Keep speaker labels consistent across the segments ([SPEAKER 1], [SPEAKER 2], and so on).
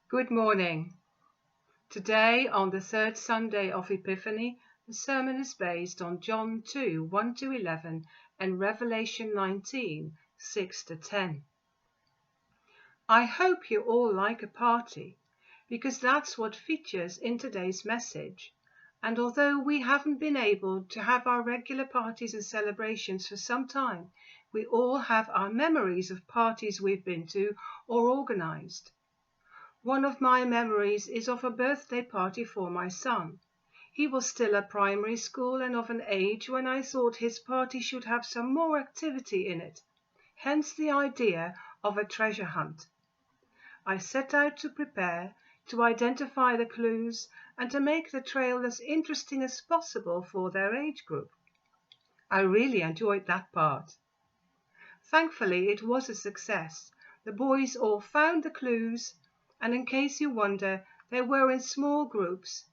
[SPEAKER 1] Good morning. Today, on the third Sunday of Epiphany, the sermon is based on John 2, 1 to 11 and Revelation 19, 6 to 10. I hope you all like a party, because that's what features in today's message. And although we haven't been able to have our regular parties and celebrations for some time, we all have our memories of parties we've been to or organized. One of my memories is of a birthday party for my son. He was still at primary school and of an age when I thought his party should have some more activity in it. Hence the idea of a treasure hunt. I set out to prepare, to identify the clues, and to make the trail as interesting as possible for their age group. I really enjoyed that part. Thankfully, it was a success. The boys all found the clues, and in case you wonder, they were in small groups,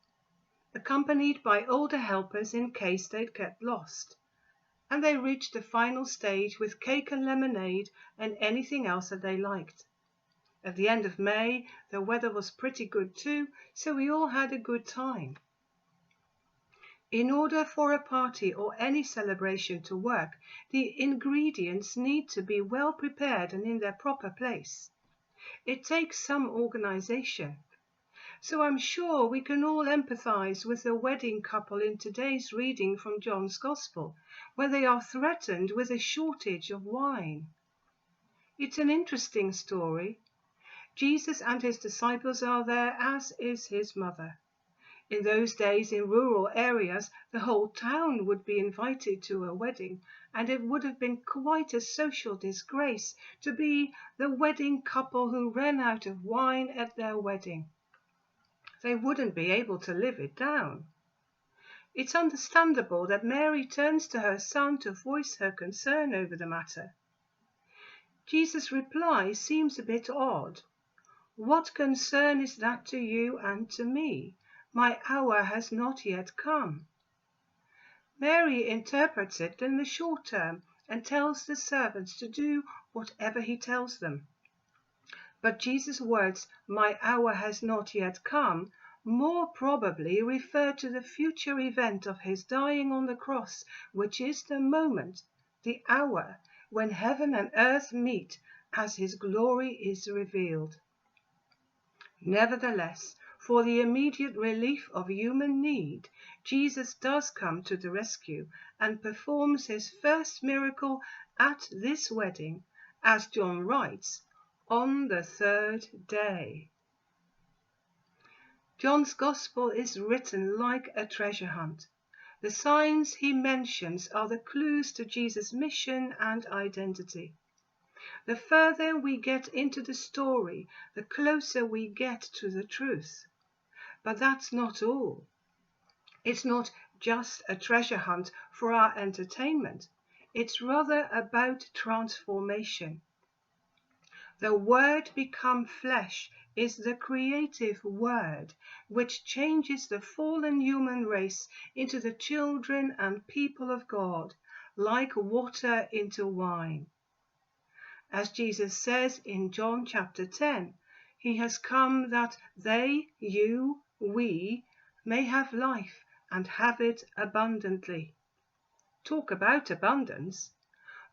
[SPEAKER 1] accompanied by older helpers in case they'd get lost. And they reached the final stage with cake and lemonade and anything else that they liked. At the end of May, the weather was pretty good too, so we all had a good time. In order for a party or any celebration to work, the ingredients need to be well prepared and in their proper place. It takes some organization. So I'm sure we can all empathize with the wedding couple in today's reading from John's Gospel, where they are threatened with a shortage of wine. It's an interesting story. Jesus and his disciples are there, as is his mother. In those days, in rural areas, the whole town would be invited to a wedding, and it would have been quite a social disgrace to be the wedding couple who ran out of wine at their wedding. They wouldn't be able to live it down. It's understandable that Mary turns to her son to voice her concern over the matter. Jesus' reply seems a bit odd. What concern is that to you and to me? My hour has not yet come. Mary interprets it in the short term and tells the servants to do whatever he tells them. But Jesus' words, my hour has not yet come, more probably refer to the future event of his dying on the cross, which is the moment, the hour, when heaven and earth meet as his glory is revealed. Nevertheless, for the immediate relief of human need, Jesus does come to the rescue and performs his first miracle at this wedding, as John writes, on the third day. John's Gospel is written like a treasure hunt. The signs he mentions are the clues to Jesus' mission and identity. The further we get into the story, the closer we get to the truth. But that's not all. It's not just a treasure hunt for our entertainment. It's rather about transformation. The Word become flesh is the creative word which changes the fallen human race into the children and people of God, like water into wine. As Jesus says in John chapter 10, he has come that they, you, we, may have life and have it abundantly. Talk about abundance.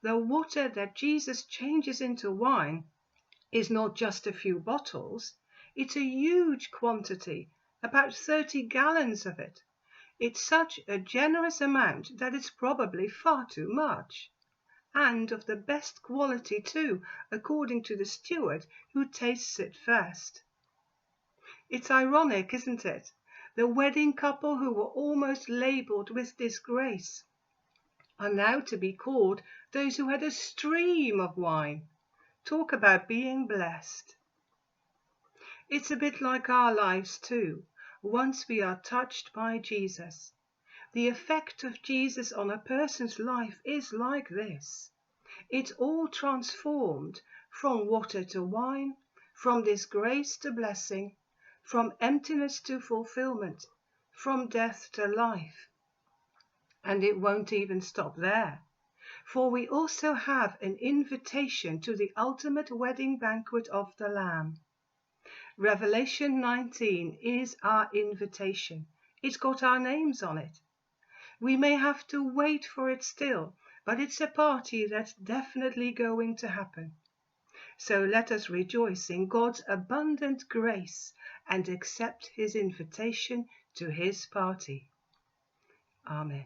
[SPEAKER 1] The water that Jesus changes into wine is not just a few bottles. It's a huge quantity, about 30 gallons of it. It's such a generous amount that it's probably far too much. And of the best quality too, according to the steward who tastes it first. It's ironic, isn't it? The wedding couple who were almost labeled with disgrace are now to be called those who had a stream of wine. Talk about being blessed. It's a bit like our lives too, once we are touched by Jesus. The effect of Jesus on a person's life is like this. It's all transformed from water to wine, from disgrace to blessing, from emptiness to fulfillment, from death to life. And it won't even stop there, for we also have an invitation to the ultimate wedding banquet of the Lamb. Revelation 19 is our invitation. It's got our names on it. We may have to wait for it still, but it's a party that's definitely going to happen. So let us rejoice in God's abundant grace and accept his invitation to his party. Amen.